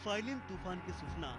Phylline तूफान की सूचना।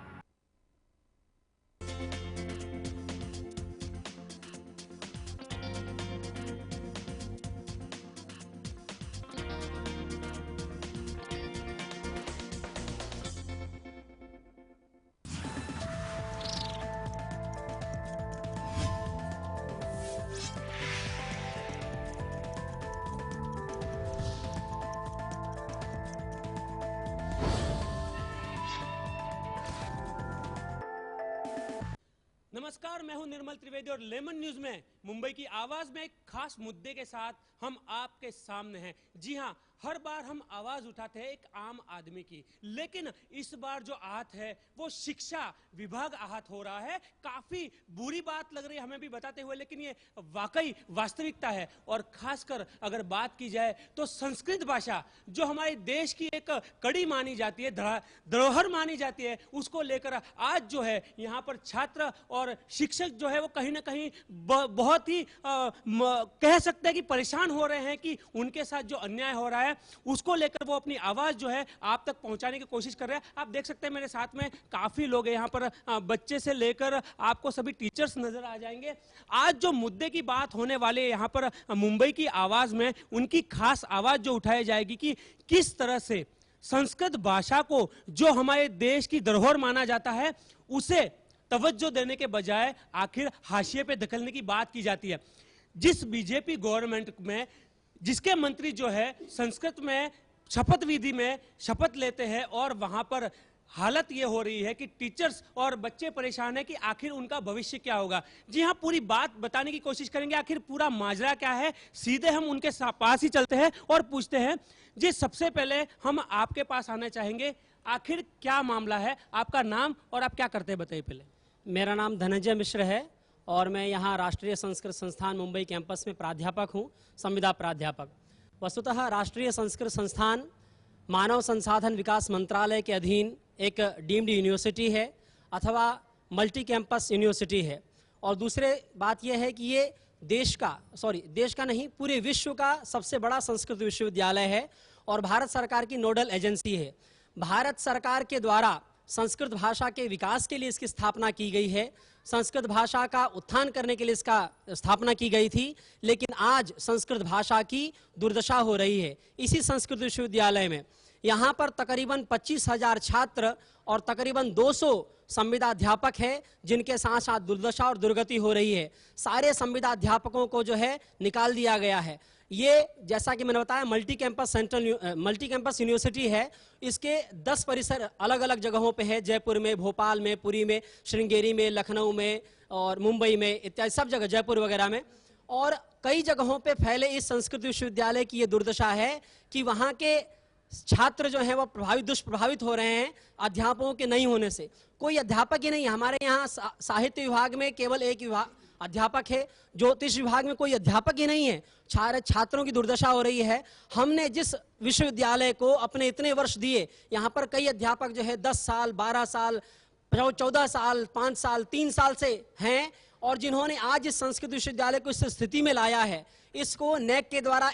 नमस्कार, मैं हूं निर्मल त्रिवेदी और लेमन न्यूज में मुंबई की आवाज में एक खास मुद्दे के साथ हम आपके सामने हैं। जी हां, हर बार हम आवाज उठाते हैं एक आम आदमी की, लेकिन इस बार जो आहत है वो शिक्षा विभाग आहत हो रहा है। काफी बुरी बात लग रही है हमें भी बताते हुए, लेकिन ये वाकई वास्तविकता है। और खासकर अगर बात की जाए तो संस्कृत भाषा जो हमारे देश की एक कड़ी मानी जाती है, धरोहर मानी जाती है, उसको लेकर आज जो है यहाँ पर छात्र और शिक्षक जो है वो कहीं ना कहीं बहुत ही कह सकते हैं कि परेशान हो रहे हैं कि उनके साथ जो अन्याय हो रहा है उसको लेकर वो अपनी आवाज जो है आप तक पहुंचाने की कोशिश कर रहे हैं। आप देख सकते हैं मेरे साथ में काफी लोग हैं यहाँ पर, बच्चे से लेकर आपको सभी टीचर्स नजर आ जाएंगे। आज जो मुद्दे की बात होने वाली है यहाँ पर मुंबई की आवाज में, उनकी खास आवाज जो उठाई जाएगी कि किस तरह से संस्कृत भाषा को जो हमारे देश की धरोहर माना जाता है उसे तवज्जो देने के बजाय आखिर हाशिए पे धकेलने की बात की जाती है। जिस बीजेपी गवर्नमेंट में जिसके मंत्री जो है संस्कृत में शपथ विधि में शपथ लेते हैं और वहां पर हालत ये हो रही है कि टीचर्स और बच्चे परेशान है कि आखिर उनका भविष्य क्या होगा। जी हाँ, पूरी बात बताने की कोशिश करेंगे, आखिर पूरा माजरा क्या है। सीधे हम उनके पास ही चलते हैं और पूछते हैं। जी, सबसे पहले हम आपके पास आना चाहेंगे, आखिर क्या मामला है, आपका नाम और आप क्या करते हैं बताइए पहले। मेरा नाम धनंजय मिश्र है और मैं यहाँ राष्ट्रीय संस्कृत संस्थान मुंबई कैंपस में प्राध्यापक हूँ, संविदा प्राध्यापक। वस्तुतः राष्ट्रीय संस्कृत संस्थान मानव संसाधन विकास मंत्रालय के अधीन एक डीम्ड यूनिवर्सिटी है अथवा मल्टी कैंपस यूनिवर्सिटी है। और दूसरे बात यह है कि ये देश का नहीं, पूरे विश्व का सबसे बड़ा संस्कृत विश्वविद्यालय है और भारत सरकार की नोडल एजेंसी है। भारत सरकार के द्वारा संस्कृत भाषा के विकास के लिए इसकी स्थापना की गई है, संस्कृत भाषा का उत्थान करने के लिए इसका स्थापना की गई थी। लेकिन आज संस्कृत भाषा की दुर्दशा हो रही है। इसी संस्कृत विश्वविद्यालय में यहाँ पर तकरीबन 25,000 छात्र और तकरीबन 200 संविदाध्यापक है, जिनके साथ साथ दुर्दशा और दुर्गति हो रही है। सारे संविदाध्यापकों को जो है निकाल दिया गया है। ये जैसा कि मैंने बताया मल्टी कैंपस यूनिवर्सिटी है। इसके 10 परिसर अलग अलग जगहों पे है, जयपुर में, भोपाल में, पुरी में, श्रृंगेरी में, लखनऊ में और मुंबई में इत्यादि सब जगह, जयपुर वगैरह में। और कई जगहों पे फैले इस संस्कृत विश्वविद्यालय की ये दुर्दशा है कि वहाँ के छात्र जो हैं वो दुष्प्रभावित हो रहे हैं अध्यापकों के नहीं होने से। कोई अध्यापक ही नहीं। हमारे यहाँ साहित्य विभाग में केवल एक अध्यापक है, ज्योतिष विभाग में कोई अध्यापक ही नहीं है। छात्रों की दुर्दशा हो रही है। हमने जिस विश्वविद्यालय को अपने इतने वर्ष दिए, यहाँ पर कई अध्यापक जो है 10 साल, 12 साल, 14 साल, 5 साल, 3 साल से हैं और जिन्होंने आज इस संस्कृत विश्वविद्यालय को इस स्थिति में लाया है, इसको नेक के द्वारा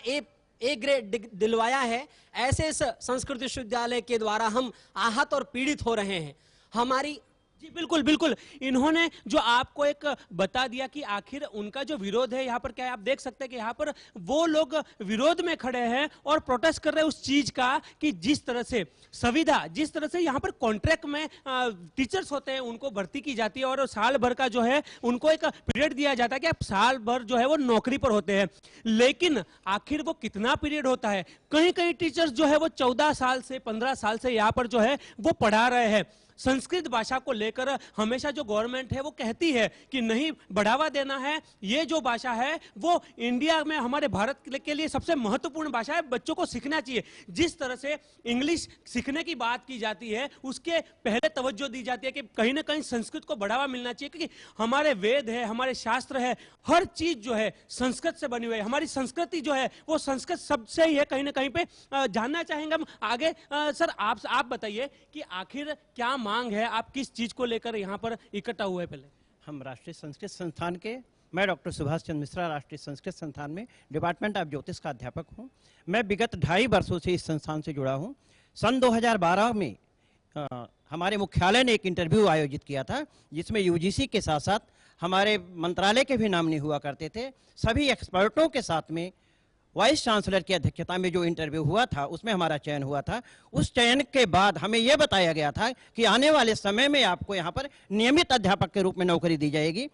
ए ग्रेड दिलवाया है। ऐसे इस संस्कृत विश्वविद्यालय के द्वारा हम आहत और पीड़ित हो रहे हैं। हमारी जी बिल्कुल बिल्कुल, इन्होंने जो आपको एक बता दिया कि आखिर उनका जो विरोध है यहाँ पर क्या है। आप देख सकते हैं कि यहाँ पर वो लोग विरोध में खड़े हैं और प्रोटेस्ट कर रहे हैं उस चीज का कि जिस तरह से संविदा, जिस तरह से यहाँ पर कॉन्ट्रैक्ट में टीचर्स होते हैं उनको भर्ती की जाती है और साल भर का जो है उनको एक पीरियड दिया जाता है कि आप साल भर जो है वो नौकरी पर होते हैं। लेकिन आखिर वो कितना पीरियड होता है। कहीं कहीं टीचर्स जो है वो 14 साल से 15 साल से यहाँ पर जो है वो पढ़ा रहे हैं। संस्कृत भाषा को लेकर हमेशा जो गवर्नमेंट है वो कहती है कि नहीं, बढ़ावा देना है। ये जो भाषा है वो इंडिया में, हमारे भारत के लिए सबसे महत्वपूर्ण भाषा है, बच्चों को सीखना चाहिए। जिस तरह से इंग्लिश सीखने की बात की जाती है उसके पहले तवज्जो दी जाती है कि कहीं ना कहीं संस्कृत को बढ़ावा मिलना चाहिए, क्योंकि हमारे वेद है, हमारे शास्त्र है, हर चीज जो है संस्कृत से बनी हुई है। हमारी संस्कृति जो है वो संस्कृत शब्द से ही है कहीं ना कहीं पे। जानना चाहेंगे हम आगे। सर आप बताइए कि आखिर क्या मांग है, आप किस चीज को लेकर यहाँ पर इकट्ठा हुए। पहले हम राष्ट्रीय संस्कृत संस्थान के, मैं डॉक्टर सुभाष चंद्र मिश्रा राष्ट्रीय संस्कृत संस्थान में डिपार्टमेंट ऑफ ज्योतिष का अध्यापक हूँ। मैं विगत 2.5 वर्षों से इस संस्थान से जुड़ा हूँ। सन 2012 में हमारे मुख्यालय ने एक इंटरव्यू आयोजित किया था, जिसमें यूजीसी के साथ साथ हमारे मंत्रालय के भी नामिनी हुआ करते थे। सभी एक्सपर्टों के साथ में वाइस चांसलर की अध्यक्षता में जो इंटरव्यू हुआ था, उसमें हमारा चयन हुआ था। उस चयन के बाद हमें यह बताया गया था कि आने वाले समय में आपको यहाँ पर नियमित अध्यापक के रूप में नौकरी दी जाएगी।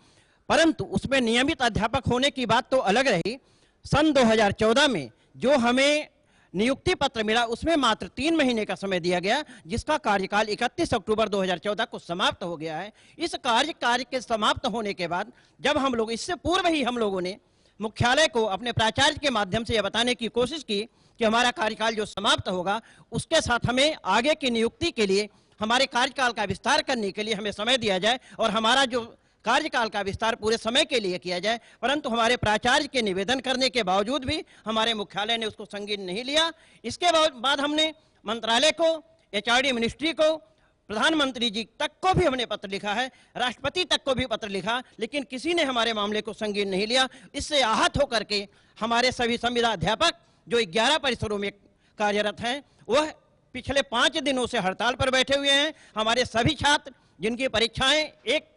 परंतु उसमें नियमित अध्यापक होने की बात तो अलग रही। सन 2014 में जो हमें नियुक्ति पत्र मिला, उसमें मात्र 3 महीने का समय दिया गया, जिसका कार्यकाल 31 अक्टूबर 2014 को समाप्त हो गया है। इस कार्य के समाप्त होने के बाद जब हम लोग, इससे पूर्व ही हम लोगों ने मुख्यालय को अपने प्राचार्य के माध्यम से यह बताने की कोशिश की कि हमारा कार्यकाल जो समाप्त होगा, उसके साथ हमें आगे की नियुक्ति के लिए, हमारे कार्यकाल का विस्तार करने के लिए हमें समय दिया जाए और हमारा जो कार्यकाल का विस्तार पूरे समय के लिए किया जाए। परंतु हमारे प्राचार्य के निवेदन करने के बावजूद भी हमारे मुख्यालय ने उसको संगीन नहीं लिया। इसके बाद हमने मंत्रालय को, एचआरडी मिनिस्ट्री को, प्रधानमंत्री जी तक को भी हमने पत्र लिखा है, राष्ट्रपति तक को भी पत्र लिखा, लेकिन किसी ने हमारे मामले को संगीन नहीं लिया। इससे आहत होकर के हमारे सभी संविदा अध्यापक जो 11 परिसरों में कार्यरत हैं, वह पिछले 5 दिनों से हड़ताल पर बैठे हुए हैं। हमारे सभी छात्र जिनकी परीक्षाएं 1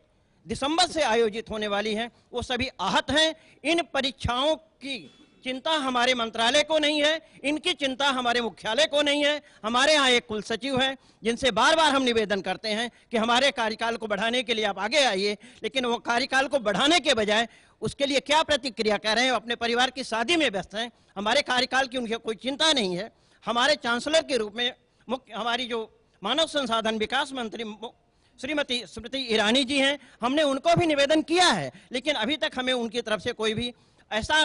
दिसंबर से आयोजित होने वाली हैं, वो सभी आहत हैं। इन परीक्षाओं की चिंता हमारे मंत्रालय को नहीं है, इनकी चिंता हमारे मुख्यालय को नहीं है। हमारे यहाँ एक कुल सचिव हैं, जिनसे बार बार हम निवेदन करते हैं कि हमारे कार्यकाल को बढ़ाने के लिए आप आगे आइए, लेकिन वो कार्यकाल को बढ़ाने के बजाय उसके लिए क्या प्रतिक्रिया कर रहे हैं, अपने परिवार की शादी में व्यस्त हैं। हमारे कार्यकाल की उनकी कोई चिंता नहीं है। हमारे चांसलर के रूप में हमारी जो मानव संसाधन विकास मंत्री श्रीमती स्मृति ईरानी जी हैं, हमने उनको भी निवेदन किया है, लेकिन अभी तक हमें उनकी तरफ से कोई भी ऐसा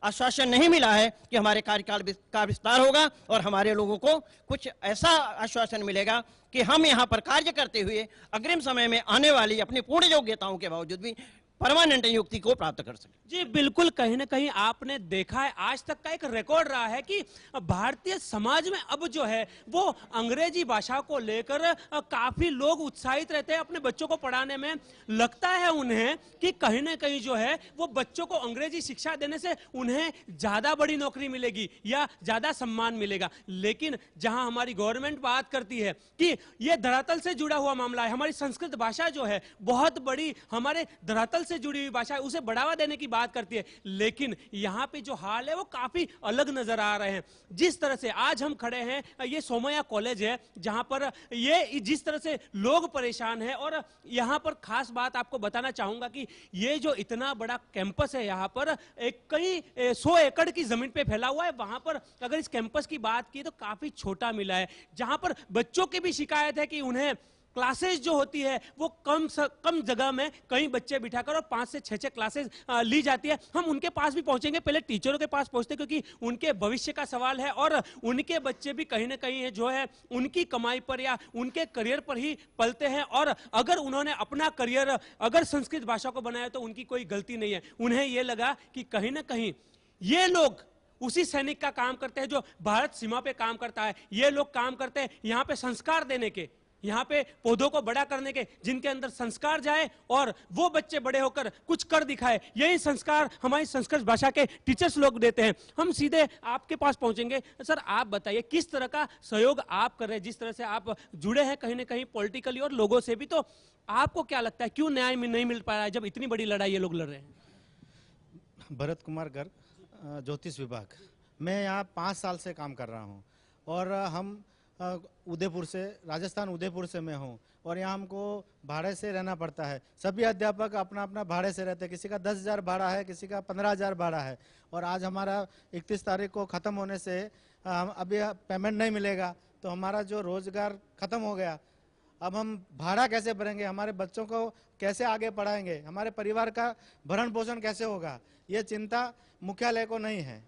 आश्वासन नहीं मिला है कि हमारे कार्यकाल का विस्तार होगा और हमारे लोगों को कुछ ऐसा आश्वासन मिलेगा कि हम यहाँ पर कार्य करते हुए अग्रिम समय में आने वाली अपनी पूर्ण योग्यताओं के बावजूद भी परमानेंट नियुक्ति को प्राप्त कर सके। जी बिल्कुल, कहीं ना कहीं आपने देखा है, आज तक का एक रिकॉर्ड रहा है कि भारतीय समाज में अब जो है वो अंग्रेजी भाषा को लेकर काफी लोग उत्साहित रहते हैं अपने बच्चों को पढ़ाने में। लगता है उन्हें कि कहीं ना कहीं जो है वो बच्चों को अंग्रेजी शिक्षा देने से उन्हें ज्यादा बड़ी नौकरी मिलेगी या ज्यादा सम्मान मिलेगा। लेकिन जहां हमारी गवर्नमेंट बात करती है कि ये धरातल से जुड़ा हुआ मामला है, हमारी संस्कृत भाषा जो है बहुत बड़ी हमारे धरातल से जुड़ी हुई भाषा है, उसे बढ़ावा देने की बात करती है, लेकिन यहाँ पे जो हाल है वो काफी अलग नजर आ रहे हैं। जिस तरह से आज हम खड़े हैं, ये सोमैया कॉलेज है जहां पर ये जिस तरह से लोग परेशान हैं, और यहाँ पर खास बात आपको बताना चाहूंगा कि ये जो इतना बड़ा कैंपस है, यहाँ पर कई 100 एकड़ की जमीन पे फैला हुआ है। वहां पर अगर इस कैंपस की बात की तो काफी छोटा मिला है, जहां पर बच्चों की भी शिकायत है कि उन्हें क्लासेस जो होती है वो कम जगह में कई बच्चे बिठाकर और 5 से 6 क्लासेस ली जाती है। हम उनके पास भी पहुंचेंगे, पहले टीचरों के पास पहुंचते, क्योंकि उनके भविष्य का सवाल है और उनके बच्चे भी कहीं ना कहीं जो है उनकी कमाई पर या उनके करियर पर ही पलते हैं। और अगर उन्होंने अपना करियर अगर संस्कृत भाषा को बनाया तो उनकी कोई गलती नहीं है। उन्हें यह लगा कि कहीं ना कहीं ये लोग उसी सैनिक का काम करते हैं जो भारत सीमा पे काम करता है। ये लोग काम करते हैं यहाँ पे संस्कार देने के, यहाँ पे पौधों को बड़ा करने के, जिनके अंदर संस्कार जाए और वो बच्चे बड़े होकर कुछ कर दिखाए। यही संस्कार हमारी संस्कृत भाषा के टीचर्स लोग देते हैं। हम सीधे आपके पास पहुंचेंगे। सर, आप बताइए किस तरह का सहयोग आप कर रहे हैं, जिस तरह से आप जुड़े हैं कहीं ना कहीं पॉलिटिकली और लोगों से भी, तो आपको क्या लगता है क्यों न्याय नहीं मिल पा रहा है जब इतनी बड़ी लड़ाई ये लोग लड़ रहे हैं? भरत कुमार गर्ग, ज्योतिष विभाग। मैं यहाँ 5 साल से काम कर रहा हूँ और हम उदयपुर से, राजस्थान उदयपुर से मैं हूँ, और यहाँ हमको भाड़े से रहना पड़ता है। सभी अध्यापक अपना अपना भाड़े से रहते हैं, किसी का 10,000 भाड़ा है, किसी का 15,000 भाड़ा है। और आज हमारा 31 तारीख को ख़त्म होने से हम अभी पेमेंट नहीं मिलेगा, तो हमारा जो रोजगार ख़त्म हो गया। अब हम भाड़ा कैसे भरेंगे, हमारे बच्चों को कैसे आगे पढ़ाएंगे, हमारे परिवार का भरण पोषण कैसे होगा, ये चिंता मुख्यालय को नहीं है।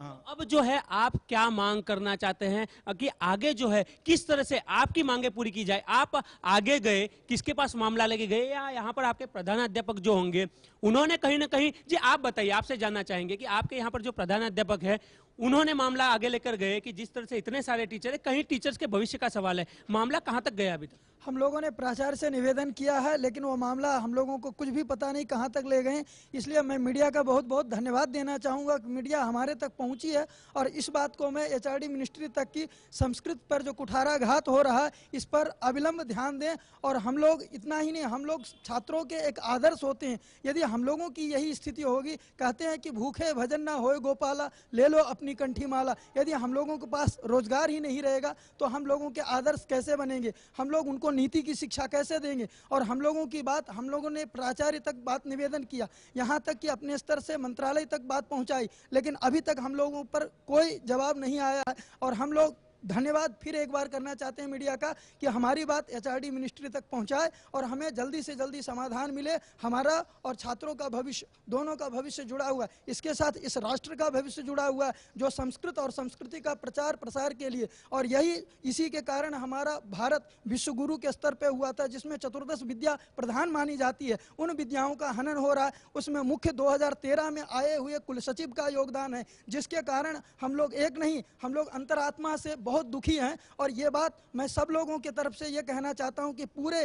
हाँ। अब जो है आप क्या मांग करना चाहते हैं कि आगे जो है किस तरह से आपकी मांगे पूरी की जाए? आप आगे गए, किसके पास मामला लेके गए, या यहाँ पर आपके प्रधान अध्यापक जो होंगे उन्होंने कहीं ना कहीं, जी आप बताइए, आपसे जानना चाहेंगे कि आपके यहाँ पर जो प्रधान अध्यापक है उन्होंने मामला आगे लेकर गए कि जिस तरह से इतने सारे टीचर है, कहीं टीचर्स के भविष्य का सवाल है, मामला कहाँ तक गया अभी तक? हम लोगों ने प्राचार्य से निवेदन किया है, लेकिन वो मामला हम लोगों को कुछ भी पता नहीं कहाँ तक ले गए। इसलिए मैं मीडिया का बहुत बहुत धन्यवाद देना चाहूँगा कि मीडिया हमारे तक पहुँची है और इस बात को मैं एचआरडी मिनिस्ट्री तक की संस्कृत पर जो कुठाराघात हो रहा है इस पर अविलंब ध्यान दें। और हम लोग इतना ही नहीं, हम लोग छात्रों के एक आदर्श होते हैं। यदि हम लोगों की यही स्थिति होगी, कहते हैं कि भूखे भजन ना होए गोपाला, ले लो अपनी कंठी माला। यदि हम लोगों के पास रोजगार ही नहीं रहेगा तो हम लोगों के आदर्श कैसे बनेंगे, हम लोग उनको नीति की शिक्षा कैसे देंगे। और हम लोगों की बात, हम लोगों ने प्राचार्य तक बात निवेदन किया, यहाँ तक कि अपने स्तर से मंत्रालय तक बात पहुँचाई, लेकिन अभी तक हम लोगों पर कोई जवाब नहीं आया है। और हम लोग धन्यवाद फिर एक बार करना चाहते हैं मीडिया का कि हमारी बात एचआरडी मिनिस्ट्री तक पहुंचाए और हमें जल्दी से जल्दी समाधान मिले। हमारा और छात्रों का भविष्य, दोनों का भविष्य जुड़ा हुआ है, इसके साथ इस राष्ट्र का भविष्य जुड़ा हुआ है जो संस्कृत और संस्कृति का प्रचार प्रसार के लिए। और यही इसी के कारण हमारा भारत विश्व गुरु के स्तर पे हुआ था, जिसमें चतुर्दश विद्या प्रधान मानी जाती है। उन विद्याओं का हनन हो रहा है, उसमें मुख्य 2013 में आए हुए कुल सचिव का योगदान है, जिसके कारण हम लोग एक नहीं, हम लोग अंतरात्मा से बहुत दुखी हैं। और ये बात मैं सब लोगों की तरफ से ये कहना चाहता हूं कि पूरे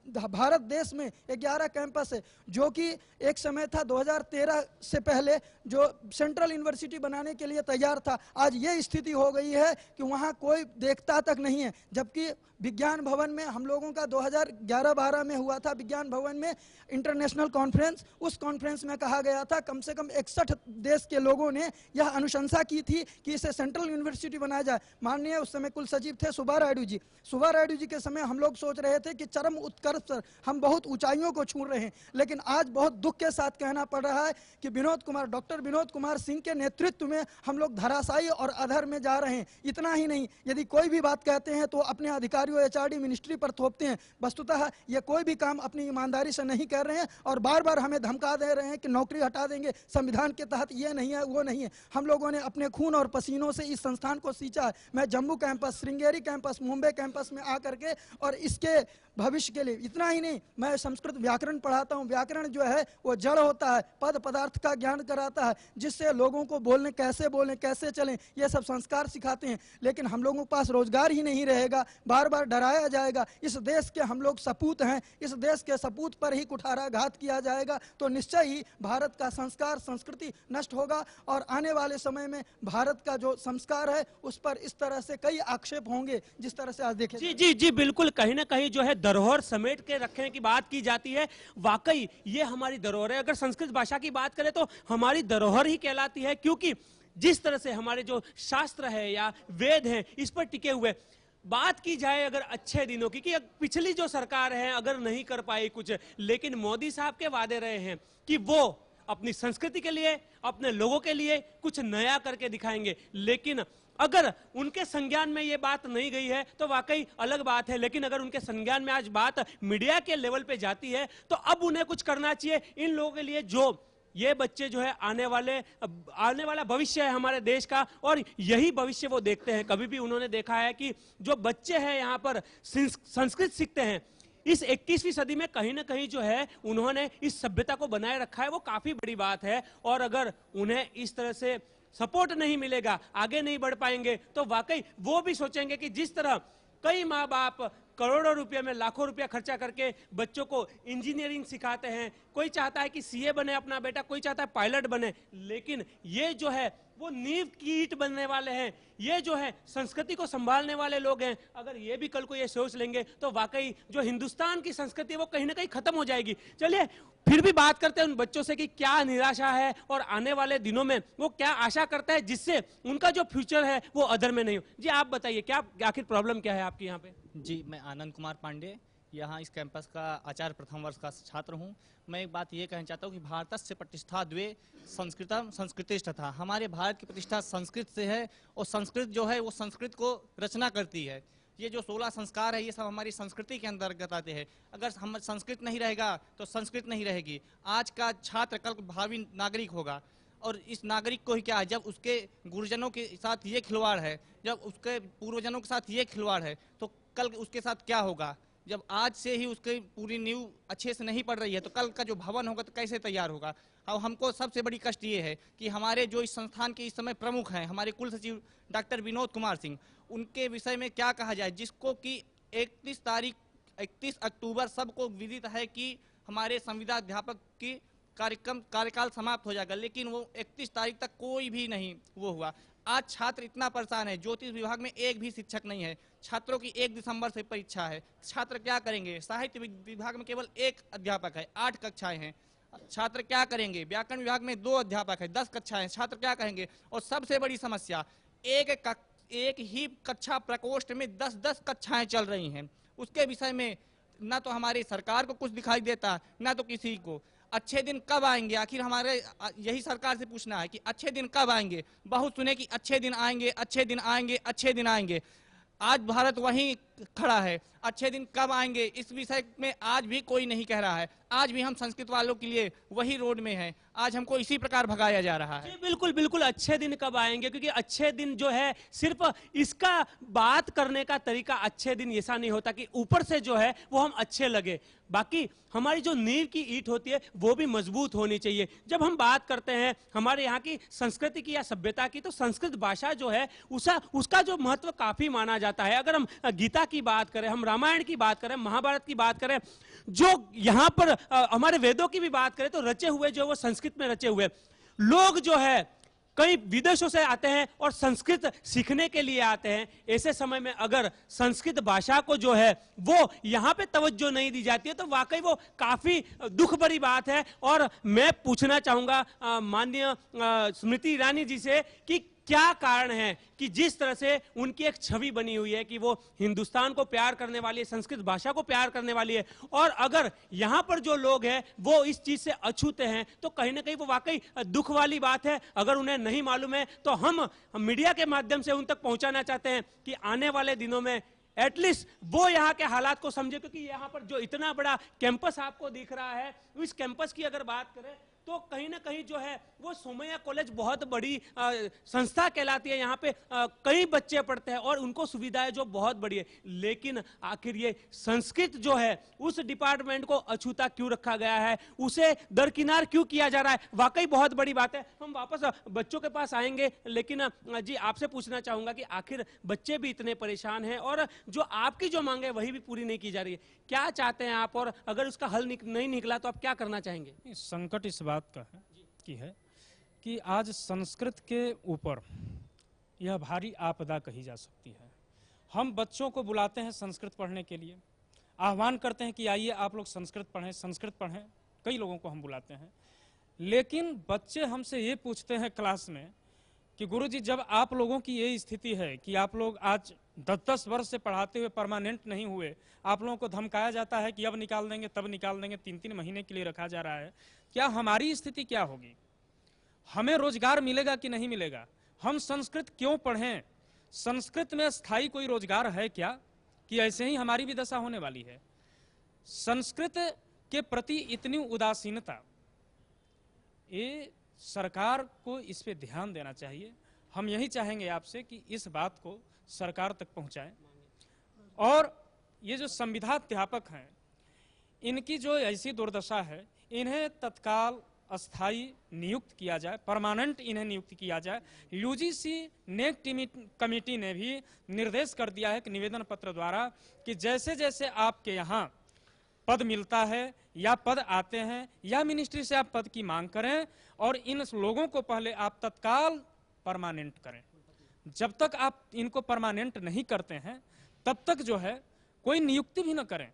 भारत देश में 11 कैंपस है, जो कि एक समय था 2013 से पहले जो सेंट्रल यूनिवर्सिटी बनाने के लिए तैयार था, आज ये स्थिति हो गई है कि वहाँ कोई देखता तक नहीं है। जबकि विज्ञान भवन में हम लोगों का 2011-12 में हुआ था विज्ञान भवन में इंटरनेशनल कॉन्फ्रेंस, उस कॉन्फ्रेंस में कहा गया था, कम से कम 61 देश के लोगों ने यह अनुशंसा की थी कि इसे सेंट्रल यूनिवर्सिटी बनाया जाए। माननीय उस समय कुल सचिव थे सुब्बा रायडू जी। सुब्बा रायडू जी के समय हम लोग सोच रहे थे कि चरम उत्कर्ष पर हम बहुत ऊंचाइयों को छू रहे हैं, लेकिन आज बहुत दुख के साथ कहना पड़ रहा है कि डॉक्टर विनोद कुमार सिंह के नेतृत्व में हम लोग धराशायी और अधर में जा रहे हैं। इतना ही नहीं, यदि कोई भी बात कहते हैं तो अपने अधिकारियों एचआरडी मिनिस्ट्री पर थोपते हैं। वस्तुतः ये कोई भी काम अपनी ईमानदारी से नहीं कर रहे हैं और बार बार हमें धमका दे रहे हैं कि नौकरी हटा देंगे, संविधान के तहत ये नहीं है वो नहीं है। हम लोगों ने अपने खून और पसीनों से इस संस्थान को सींचा है। मैं Jammu campus, Sringeri campus, Mumbai campus में आकर के और इसके भविष्य के लिए, इतना ही नहीं, मैं संस्कृत व्याकरण पढ़ाता हूँ। व्याकरण जो है वो जड़ होता है, पद पदार्थ का ज्ञान कराता है, जिससे लोगों को बोलने कैसे चलें, ये सब संस्कार सिखाते हैं। लेकिन हम लोगों के पास रोजगार ही नहीं रहेगा, बार बार डराया जाएगा। इस देश के हम लोग सपूत हैं, इस देश के सपूत पर ही कुठाराघात किया जाएगा तो निश्चय ही भारत का संस्कार संस्कृति नष्ट होगा। और आने वाले समय में भारत का जो संस्कार है उस पर इस तरह से कई आक्षेप होंगे जिस तरह से आज देखे। जी जी जी बिल्कुल, कहीं ना कहीं जो है धरोहर समेट के रखने की बात की जाती है। वाकई ये हमारी धरोहर है। अगर संस्कृत भाषा की बात करें तो हमारी धरोहर ही कहलाती है, क्योंकि जिस तरह से हमारे जो शास्त्र है या वेद हैं इस पर टिके हुए। बात की जाए अगर अच्छे दिनों की, कि पिछली जो सरकार है अगर नहीं कर पाई कुछ, लेकिन मोदी साहब के वादे रहे हैं कि वो अपनी संस्कृति के लिए, अपने लोगों के लिए कुछ नया करके दिखाएंगे। लेकिन अगर उनके संज्ञान में ये बात नहीं गई है तो वाकई अलग बात है, लेकिन अगर उनके संज्ञान में आज बात मीडिया के लेवल पे जाती है तो अब उन्हें कुछ करना चाहिए इन लोगों के लिए। जो ये बच्चे जो है आने वाला भविष्य है हमारे देश का, और यही भविष्य वो देखते हैं। कभी भी उन्होंने देखा है कि जो बच्चे हैं यहाँ पर संस्कृत सीखते हैं, इस 21वीं सदी में कहीं ना कहीं जो है उन्होंने इस सभ्यता को बनाए रखा है, वो काफी बड़ी बात है। और अगर उन्हें इस तरह से सपोर्ट नहीं मिलेगा, आगे नहीं बढ़ पाएंगे, तो वाकई वो भी सोचेंगे कि जिस तरह कई माँ बाप करोड़ों रुपए में लाखों रुपया खर्चा करके बच्चों को इंजीनियरिंग सिखाते हैं, कोई चाहता है कि सीए बने अपना बेटा, कोई चाहता है पायलट बने, लेकिन ये जो है वो नींव की ईंट बनने वाले हैं, ये जो है संस्कृति को संभालने वाले लोग हैं। अगर ये भी कल को ये सोच लेंगे तो वाकई जो हिंदुस्तान की संस्कृति है वो कहीं ना कहीं खत्म हो जाएगी। चलिए फिर भी बात करते हैं उन बच्चों से कि क्या निराशा है और आने वाले दिनों में वो क्या आशा करता है जिससे उनका जो फ्यूचर है वो अदर में नहीं हो। जी आप बताइए, क्या आखिर प्रॉब्लम क्या है आपकी यहाँ पे? जी, मैं आनंद कुमार पांडे, यहाँ इस कैंपस का आचार्य प्रथम वर्ष का छात्र हूँ। मैं एक बात ये कहना चाहता हूँ कि भारतस्य प्रतिष्ठा द्वे संस्कृतम संस्कृतिष्ठ था। हमारे भारत की प्रतिष्ठा संस्कृत से है, और संस्कृत जो है वो संस्कृत को रचना करती है। ये जो 16 संस्कार है ये सब हमारी संस्कृति के अंतर्गत आते हैं। अगर हम संस्कृत नहीं रहेगा तो संस्कृत नहीं रहेगी। आज का छात्र कल भावी नागरिक होगा, और इस नागरिक को ही क्या है, जब उसके गुरुजनों के साथ ये खिलवाड़ है, जब उसके पूर्वजनों के साथ ये खिलवाड़ है, तो कल उसके साथ क्या होगा। जब आज से ही उसकी पूरी नींव अच्छे से नहीं पड़ रही है तो कल का जो भवन होगा तो कैसे तैयार होगा। अब हमको सबसे बड़ी कष्ट ये है कि हमारे जो इस संस्थान के इस समय प्रमुख हैं, हमारे कुल सचिव डॉक्टर विनोद कुमार सिंह, उनके विषय में क्या कहा जाए, जिसको कि 31 तारीख 31 अक्टूबर सबको विदित है कि हमारे संविदा अध्यापक की कार्यकाल समाप्त हो जाएगा, लेकिन वो 31 तारीख तक कोई भी नहीं वो हुआ। आज छात्र इतना परेशान है, ज्योतिष विभाग में एक भी शिक्षक नहीं है, छात्रों की 1 दिसंबर से परीक्षा है, छात्र क्या करेंगे? साहित्य विभाग में केवल 1 अध्यापक है, 8 कक्षाएं हैं, छात्र क्या करेंगे? व्याकरण विभाग में 2 अध्यापक है, 10 कक्षाएं, छात्र क्या करेंगे? और सबसे बड़ी समस्या, एक ही कक्षा प्रकोष्ठ में 10-10 कक्षाएं चल रही हैं। उसके विषय में ना तो हमारी सरकार को कुछ दिखाई देता, ना तो किसी को। अच्छे दिन कब आएंगे? आखिर हमारे यही सरकार से पूछना है कि अच्छे दिन कब आएंगे। बहुत सुने कि अच्छे दिन आएंगे, अच्छे दिन आएंगे, अच्छे दिन आएंगे। आज भारत वहीं खड़ा है, अच्छे दिन कब आएंगे इस विषय में आज भी कोई नहीं कह रहा है। आज भी हम संस्कृत वालों के लिए वही रोड में हैं, आज हमको इसी प्रकार भगाया जा रहा है। जी बिल्कुल बिल्कुल, अच्छे दिन कब आएंगे, क्योंकि अच्छे दिन जो है सिर्फ इसका बात करने का तरीका अच्छे दिन ऐसा नहीं होता कि ऊपर से जो है वो हम अच्छे लगे, बाकी हमारी जो नींव की ईंट होती है वो भी मजबूत होनी चाहिए। जब हम बात करते हैं हमारे यहाँ की संस्कृति की या सभ्यता की, तो संस्कृत भाषा जो है उसका जो महत्व काफी माना जाता है। अगर हम गीता की बात करें, हम रामायण की बात करें, महाभारत की बात करें, जो यहाँ पर हमारे वेदों की भी बात करें, तो रचे हुए जो वो संस्कृत में रचे हुए लोग जो है कई विदेशों से आते हैं और संस्कृत सीखने के लिए आते हैं। ऐसे समय में अगर संस्कृत भाषा को जो है वो यहाँ पे तवज्जो नहीं दी जाती है तो वाकई वो काफी दुख भरी बात है। और मैं पूछना चाहूंगा माननीय स्मृति ईरानी जी से कि क्या कारण है कि जिस तरह से उनकी एक छवि बनी हुई है कि वो हिंदुस्तान को प्यार करने वाली है, संस्कृत भाषा को प्यार करने वाली है, और अगर यहाँ पर जो लोग हैं वो इस चीज से अछूते हैं तो कहीं ना कहीं वो वाकई दुख वाली बात है। अगर उन्हें नहीं मालूम है तो हम मीडिया के माध्यम से उन तक पहुंचाना चाहते हैं कि आने वाले दिनों में एटलीस्ट वो यहाँ के हालात को समझे, क्योंकि यहाँ पर जो इतना बड़ा कैंपस आपको दिख रहा है, इस कैंपस की अगर बात करें तो कहीं ना कहीं जो है वो सोमैया कॉलेज बहुत बड़ी संस्था कहलाती है। यहाँ पे कई बच्चे पढ़ते हैं और उनको सुविधाएं जो बहुत बड़ी है, लेकिन आखिर ये संस्कृत जो है उस डिपार्टमेंट को अछूता क्यों रखा गया है, उसे दरकिनार क्यों किया जा रहा है, वाकई बहुत बड़ी बात है। हम वापस बच्चों के पास आएंगे, लेकिन जी आपसे पूछना चाहूंगा कि आखिर बच्चे भी इतने परेशान हैं और जो आपकी जो मांग है वही भी पूरी नहीं की जा रही है, क्या चाहते हैं आप, और अगर उसका हल नहीं निकला तो आप क्या करना चाहेंगे? संकट इस बात का है कि आज संस्कृत के ऊपर यह भारी आपदा कही जा सकती है। हम बच्चों को बुलाते हैं संस्कृत पढ़ने के लिए, आह्वान करते हैं कि आइए आप लोग संस्कृत पढ़ें, कई लोगों को हम बुलाते हैं, लेकिन बच्चे हमसे ये पूछते हैं क्लास में कि गुरुजी जब आप लोगों की ये स्थिति है कि आप लोग आज 10-10 वर्ष से पढ़ाते हुए परमानेंट नहीं हुए, आप लोगों को धमकाया जाता है कि अब निकाल देंगे तब निकाल देंगे, 3-3 महीने के लिए रखा जा रहा है, क्या हमारी स्थिति क्या होगी? हमें रोजगार मिलेगा कि नहीं मिलेगा? हम संस्कृत क्यों पढ़ें? संस्कृत में स्थायी कोई रोजगार है क्या, कि ऐसे ही हमारी भी दशा होने वाली है? संस्कृत के प्रति इतनी उदासीनता, ये सरकार को इस पे ध्यान देना चाहिए। हम यही चाहेंगे आपसे कि इस बात को सरकार तक पहुंचाएं। और ये जो संविधाध्यापक हैं, इनकी जो ऐसी दुर्दशा है, इन्हें तत्काल अस्थाई नियुक्त किया जाए, परमानेंट इन्हें नियुक्त किया जाए। यूजीसी नेक कमेटी ने भी निर्देश कर दिया है कि निवेदन पत्र द्वारा कि जैसे जैसे आपके यहाँ पद मिलता है या पद आते हैं या मिनिस्ट्री से आप पद की मांग करें और इन लोगों को पहले आप तत्काल परमानेंट करें। जब तक आप इनको परमानेंट नहीं करते हैं तब तक जो है कोई नियुक्ति भी न करें।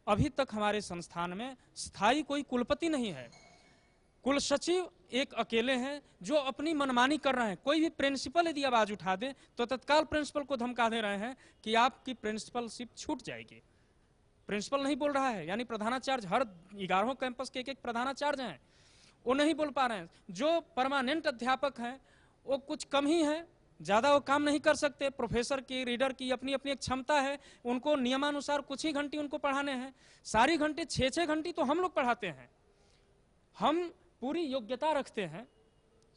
अभी तक हमारे संस्थान में स्थायी कोई कुलपति नहीं है, कुल सचिव एक अकेले हैं जो अपनी मनमानी कर रहे हैं। कोई भी प्रिंसिपल यदि आवाज उठा दे तो तत्काल प्रिंसिपल को धमका दे रहे हैं कि आपकी प्रिंसिपलशिप छूट जाएगी। प्रिंसिपल नहीं बोल रहा है, यानी प्रधानाचार्य, हर 11 कैंपस के एक प्रधानाचार्य हैं, वो नहीं बोल पा रहे हैं। जो परमानेंट अध्यापक हैं वो कुछ कम ही है, ज्यादा वो काम नहीं कर सकते। प्रोफेसर की, रीडर की अपनी अपनी एक क्षमता है, उनको नियमानुसार कुछ ही घंटे उनको पढ़ाने हैं। सारी घंटे 6-6 घंटे तो हम लोग पढ़ाते हैं। हम पूरी योग्यता रखते हैं,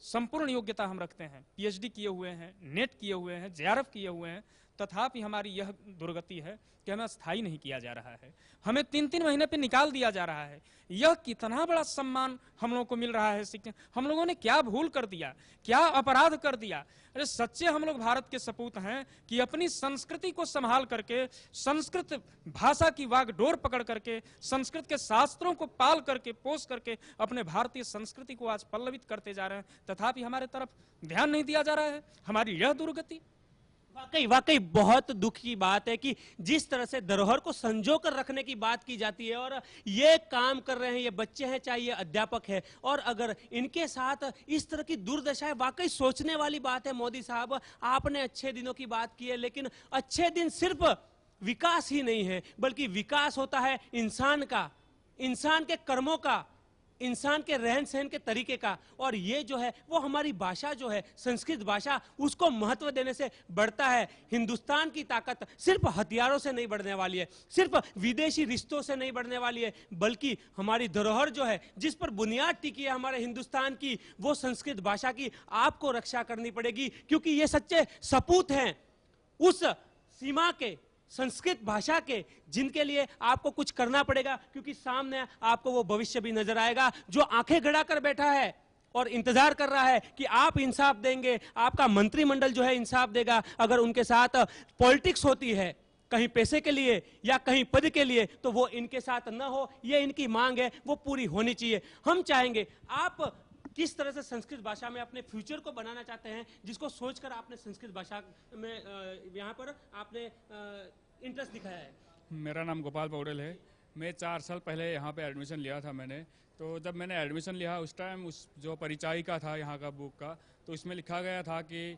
संपूर्ण योग्यता हम रखते हैं, पीएचडी किए हुए हैं, नेट किए हुए हैं, जेआरएफ किए हुए हैं, तथापि हमारी यह दुर्गति है कि हमें स्थायी नहीं किया जा रहा है, हमें 3-3 महीने पे निकाल दिया जा रहा है। यह कितना बड़ा सम्मान हम लोगों को मिल रहा है शिक्षण। हम लोगों ने क्या भूल कर दिया, क्या अपराध कर दिया? अरे सच्चे हम लोग भारत के सपूत हैं कि अपनी संस्कृति को संभाल करके, संस्कृत भाषा की वागडोर पकड़ करके, संस्कृत के शास्त्रों को पाल करके, पोष करके अपने भारतीय संस्कृति को आज पल्लवित करते जा रहे हैं, तथापि हमारे तरफ ध्यान नहीं दिया जा रहा है। हमारी यह दुर्गति। वाकई बहुत दुख की बात है कि जिस तरह से धरोहर को संजो कर रखने की बात की जाती है और ये काम कर रहे हैं, ये बच्चे हैं चाहे ये अध्यापक है, और अगर इनके साथ इस तरह की दुर्दशा है, वाकई सोचने वाली बात है। मोदी साहब, आपने अच्छे दिनों की बात की है, लेकिन अच्छे दिन सिर्फ विकास ही नहीं है, बल्कि विकास होता है इंसान का, इंसान के कर्मों का, इंसान के रहन सहन के तरीके का। और ये जो है वो हमारी भाषा जो है, संस्कृत भाषा, उसको महत्व देने से बढ़ता है। हिंदुस्तान की ताकत सिर्फ हथियारों से नहीं बढ़ने वाली है, सिर्फ विदेशी रिश्तों से नहीं बढ़ने वाली है, बल्कि हमारी धरोहर जो है, जिस पर बुनियाद टिकी है हमारे हिंदुस्तान की, वो संस्कृत भाषा की आपको रक्षा करनी पड़ेगी, क्योंकि ये सच्चे सपूत हैं उस सीमा के, संस्कृत भाषा के, जिनके लिए आपको कुछ करना पड़ेगा, क्योंकि सामने आपको वो भविष्य भी नजर आएगा जो आंखें गड़ा कर बैठा है और इंतजार कर रहा है कि आप इंसाफ देंगे, आपका मंत्रिमंडल जो है इंसाफ देगा। अगर उनके साथ पॉलिटिक्स होती है कहीं पैसे के लिए या कहीं पद के लिए, तो वो इनके साथ न हो, ये इनकी मांग है, वो पूरी होनी चाहिए। हम चाहेंगे, आप किस तरह से संस्कृत भाषा में अपने फ्यूचर को बनाना चाहते हैं, जिसको सोचकर आपने संस्कृत भाषा में यहाँ पर आपने इंटरेस्ट दिखाया है? मेरा नाम गोपाल पौडेल है। मैं 4 साल पहले यहाँ पे एडमिशन लिया था मैंने। तो जब मैंने एडमिशन लिया उस टाइम उस जो परिचायिका था यहाँ का बुक का, तो इसमें लिखा गया था कि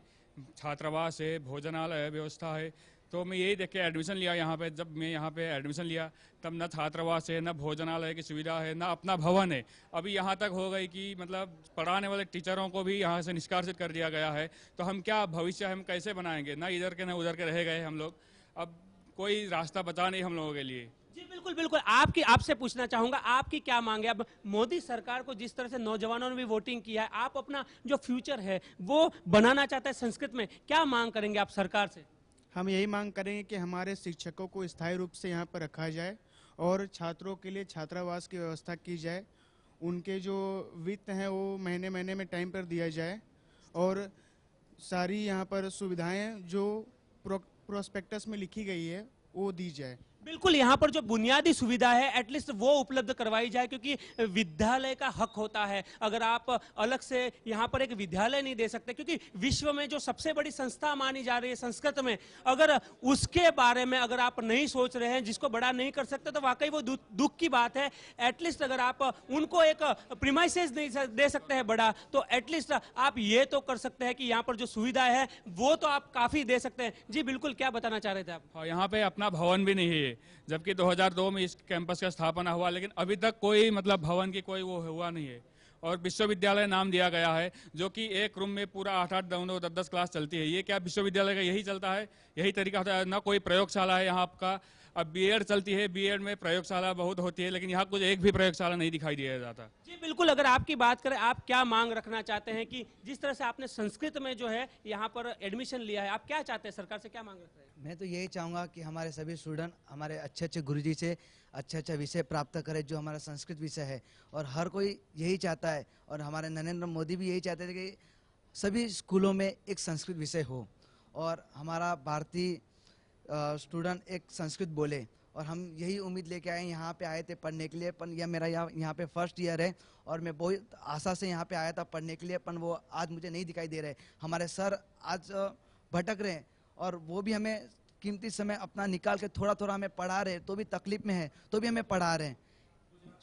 छात्रावास है, भोजनालय व्यवस्था है। तो मैं यही देख के एडमिशन लिया यहाँ पे। जब मैं यहाँ पे एडमिशन लिया तब न छात्रावास है, न भोजनालय की सुविधा है, न अपना भवन है। अभी यहाँ तक हो गई कि मतलब पढ़ाने वाले टीचरों को भी यहाँ से निष्कासित कर दिया गया है। तो हम क्या भविष्य हम कैसे बनाएंगे? ना इधर के न उधर के रह गए हम लोग। अब कोई रास्ता बचा नहीं हम लोगों के लिए। जी बिल्कुल, आपसे पूछना चाहूंगा, आपकी क्या मांग है? अब मोदी सरकार को जिस तरह से नौजवानों ने भी वोटिंग किया है, आप अपना जो फ्यूचर है वो बनाना चाहते हैं संस्कृत में, क्या मांग करेंगे आप सरकार से? हम यही मांग करेंगे कि हमारे शिक्षकों को स्थायी रूप से यहाँ पर रखा जाए और छात्रों के लिए छात्रावास की व्यवस्था की जाए। उनके जो वित्त हैं वो महीने महीने में टाइम पर दिया जाए और सारी यहाँ पर सुविधाएं जो प्रोस्पेक्टस में लिखी गई है वो दी जाए। बिल्कुल, यहाँ पर जो बुनियादी सुविधा है एटलीस्ट वो उपलब्ध करवाई जाए, क्योंकि विद्यालय का हक होता है। अगर आप अलग से यहाँ पर एक विद्यालय नहीं दे सकते, क्योंकि विश्व में जो सबसे बड़ी संस्था मानी जा रही है संस्कृत में, अगर उसके बारे में अगर आप नहीं सोच रहे हैं, जिसको बड़ा नहीं कर सकते, तो वाकई वो दुख की बात है। एटलीस्ट अगर आप उनको एक प्रीमाइसेस नहीं दे सकते हैं बड़ा, तो एटलीस्ट आप ये तो कर सकते हैं कि यहाँ पर जो सुविधा है वो तो आप काफी दे सकते हैं। जी बिल्कुल, क्या बताना चाह रहे थे आप? हाँ, यहाँ पे अपना भवन भी नहीं है, जबकि 2002 में इस कैंपस का स्थापना हुआ, लेकिन अभी तक कोई मतलब भवन की कोई वो हुआ नहीं है। और विश्वविद्यालय नाम दिया गया है, जो कि एक रूम में पूरा 8-8, 9-9, 10-10 क्लास चलती है। ये क्या विश्वविद्यालय का यही चलता है? यही तरीका होता है? ना कोई प्रयोगशाला है यहाँ आपका। अब बीएड चलती है, बीएड में प्रयोगशाला बहुत होती है, लेकिन यहाँ कुछ एक भी प्रयोगशाला नहीं दिखाई दिया जाता। जी बिल्कुल, अगर आपकी बात करें, आप क्या मांग रखना चाहते हैं कि जिस तरह से आपने संस्कृत में जो है यहाँ पर एडमिशन लिया है, आप क्या चाहते हैं, सरकार से क्या मांग रख रहे हैं? मैं तो यही चाहूँगा कि हमारे सभी स्टूडेंट हमारे अच्छे गुरुजी से अच्छा विषय प्राप्त करें, जो हमारा संस्कृत विषय है। और हर कोई यही चाहता है, और हमारे नरेंद्र मोदी भी यही चाहते थे कि सभी स्कूलों में एक संस्कृत विषय हो और हमारा भारतीय स्टूडेंट एक संस्कृत बोले। और हम यही उम्मीद लेके आए, यहाँ पे आए थे पढ़ने के लिए। पर यह मेरा यहाँ पे फर्स्ट ईयर है और मैं बहुत आशा से यहाँ पे आया था पढ़ने के लिए, पर वो आज मुझे नहीं दिखाई दे रहे। हमारे सर आज भटक रहे हैं और वो भी हमें कीमती समय अपना निकाल के थोड़ा थोड़ा हमें पढ़ा रहे, तो भी तकलीफ में है, तो भी हमें पढ़ा रहे हैं।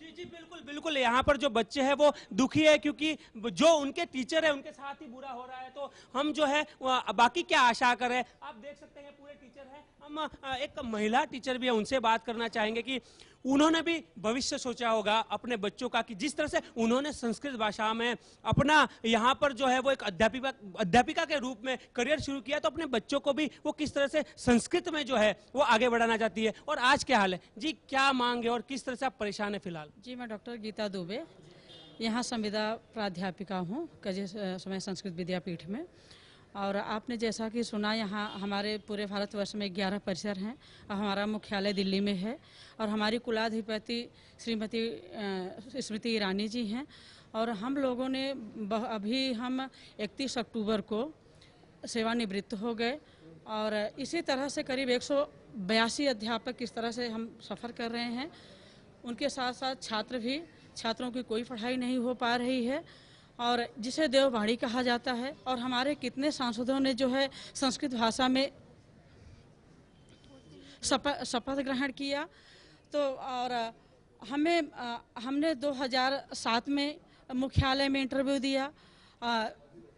जी बिल्कुल, यहाँ पर जो बच्चे हैं वो दुखी है, क्योंकि जो उनके टीचर है उनके साथ ही बुरा हो रहा है। तो हम जो है बाकी क्या आशा करें? आप देख सकते हैं पूरे टीचर हैं। हम एक महिला टीचर भी है, उनसे बात करना चाहेंगे कि उन्होंने भी भविष्य सोचा होगा अपने बच्चों का, कि जिस तरह से उन्होंने संस्कृत भाषा में अपना यहाँ पर जो है वो एक अध्यापिका के रूप में करियर शुरू किया, तो अपने बच्चों को भी वो किस तरह से संस्कृत में जो है वो आगे बढ़ाना चाहती है। और आज क्या हाल है जी, क्या मांग है और किस तरह से आप परेशान है फिलहाल? जी, मैं डॉक्टर गीता दुबे, यहाँ संविदा प्राध्यापिका हूँ कजे समय संस्कृत विद्यापीठ में। और आपने जैसा कि सुना, यहाँ हमारे पूरे भारतवर्ष में 11 परिसर हैं और हमारा मुख्यालय दिल्ली में है और हमारी कुलाधिपति श्रीमती स्मृति ईरानी जी हैं। और हम लोगों ने अभी हम 31 अक्टूबर को सेवानिवृत्त हो गए और इसी तरह से करीब 182 अध्यापक इस तरह से हम सफ़र कर रहे हैं। उनके साथ साथ छात्र भी, छात्रों की कोई पढ़ाई नहीं हो पा रही है और जिसे देववाणी कहा जाता है। और हमारे कितने सांसदों ने जो है संस्कृत भाषा में शपथ ग्रहण किया। तो और हमने 2007 में मुख्यालय में इंटरव्यू दिया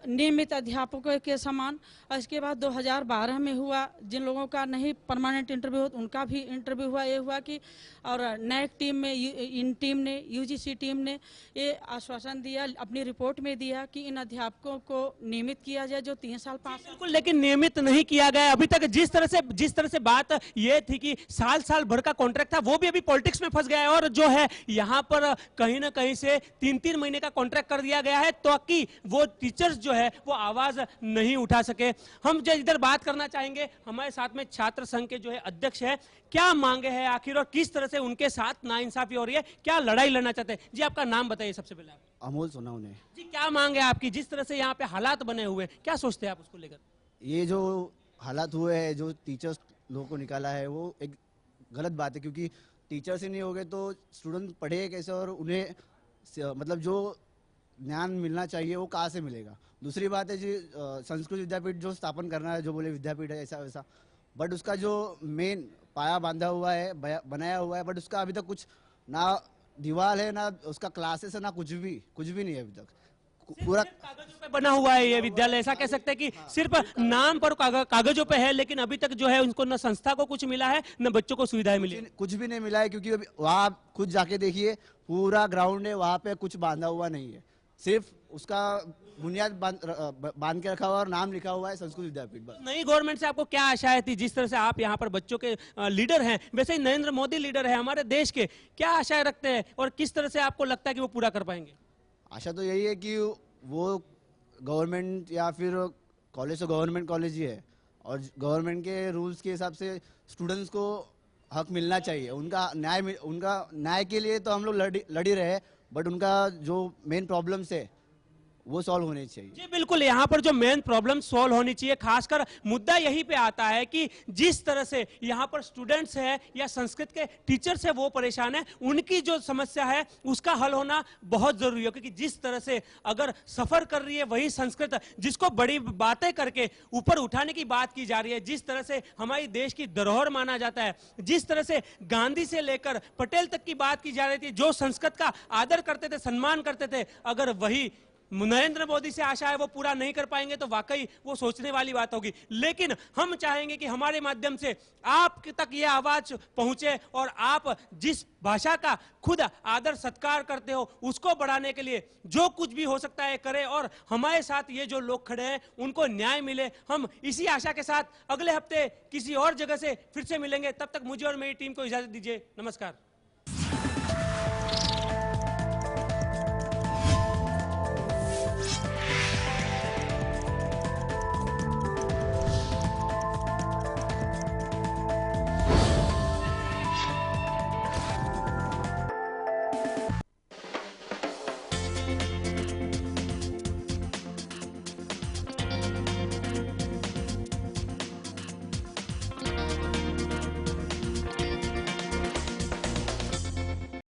नियमित अध्यापकों के समान। और इसके बाद 2012 में हुआ, जिन लोगों का नहीं परमानेंट इंटरव्यू उनका भी इंटरव्यू हुआ। ये हुआ कि और नैक टीम में, इन टीम ने, यूजीसी टीम ने ये आश्वासन दिया, अपनी रिपोर्ट में दिया कि इन अध्यापकों को नियमित किया जाए जो 3 साल 5 साल। बिल्कुल, लेकिन नियमित नहीं किया गया अभी तक। जिस तरह से बात ये थी कि साल भर का कॉन्ट्रैक्ट था, वो भी अभी पॉलिटिक्स में फंस गया है और जो है यहाँ पर कहीं ना कहीं से 3-3 महीने का कॉन्ट्रैक्ट कर दिया गया है ताकि वो टीचर्स जो है वो आवाज नहीं उठा सके। हम जो इधर बात करना चाहेंगे, हमारे साथ में छात्र संघ के जो है अध्यक्ष है, क्या मांगे हैं आखिर और किस तरह से उनके साथ नाइंसाफी हो रही है, क्या लड़ाई लड़ना चाहते हैं? जी, आपका नाम बताइए सबसे पहले। अमोल सोनावने। जी, क्या मांग है आपकी? जिस तरह से यहाँ पे हालात बने हुए, क्या सोचते हैं आप उसको लेकर? ये जो हालात हुए हैं, जो टीचर्स लोगों को निकाला है, वो एक गलत बात है क्योंकि टीचर्स ही नहीं होंगे तो स्टूडेंट पढ़े कैसे और उन्हें मतलब जो ज्ञान मिलना चाहिए वो कहाँ से मिलेगा। दूसरी बात है जी, संस्कृत विद्यापीठ जो स्थापन करना है, जो बोले विद्यापीठ है ऐसा वैसा, बट उसका जो मेन पाया बांधा हुआ है, बनाया हुआ है, बट उसका अभी तक कुछ ना दीवार है, ना उसका क्लासेस है, ना कुछ भी नहीं है अभी तक। पूरा कागजों पे बना हुआ है ये विद्यालय, ऐसा कह सकते हैं कि सिर्फ नाम पर कागजों पे है, लेकिन अभी तक जो है उनको न संस्था को कुछ मिला है, न बच्चों को सुविधाएं मिली। कुछ भी नहीं मिला है क्योंकि अभी वहाँ खुद जाके देखिए, पूरा ग्राउंड है, वहाँ पे कुछ बांधा हुआ नहीं है, सिर्फ उसका बुनियाद बांध के रखा हुआ और नाम लिखा हुआ है संस्कृत विद्यापीठ। नई गवर्नमेंट से आपको क्या आशाएं थी? जिस तरह से आप यहाँ पर बच्चों के लीडर हैं, वैसे ही नरेंद्र मोदी लीडर है हमारे देश के, क्या आशाएं रखते हैं और किस तरह से आपको लगता है कि वो पूरा कर पाएंगे? आशा तो यही है कि वो गवर्नमेंट या फिर कॉलेज तो गवर्नमेंट कॉलेज ही है और गवर्नमेंट के रूल्स के हिसाब से स्टूडेंट्स को हक मिलना चाहिए। उनका न्याय के लिए तो हम लोग लड़ी रहे, बट उनका जो मेन प्रॉब्लम्स है वो सॉल्व होने चाहिए। जी बिल्कुल, यहाँ पर जो मेन प्रॉब्लम सॉल्व होनी चाहिए, खासकर मुद्दा यही पे आता है कि जिस तरह से यहाँ पर स्टूडेंट्स है या संस्कृत के टीचर्स है वो परेशान है, उनकी जो समस्या है उसका हल होना बहुत जरूरी है। क्योंकि जिस तरह से अगर सफर कर रही है वही संस्कृत, जिसको बड़ी बातें करके ऊपर उठाने की बात की जा रही है, जिस तरह से हमारी देश की धरोहर माना जाता है, जिस तरह से गांधी से लेकर पटेल तक की बात की जा रही थी, जो संस्कृत का आदर करते थे, सम्मान करते थे, अगर वही नरेंद्र मोदी से आशा है वो पूरा नहीं कर पाएंगे तो वाकई वो सोचने वाली बात होगी। लेकिन हम चाहेंगे कि हमारे माध्यम से आप तक ये आवाज पहुंचे और आप जिस भाषा का खुद आदर सत्कार करते हो उसको बढ़ाने के लिए जो कुछ भी हो सकता है करें और हमारे साथ ये जो लोग खड़े हैं उनको न्याय मिले। हम इसी आशा के साथ अगले हफ्ते किसी और जगह से फिर से मिलेंगे। तब तक मुझे और मेरी टीम को इजाजत दीजिए। नमस्कार।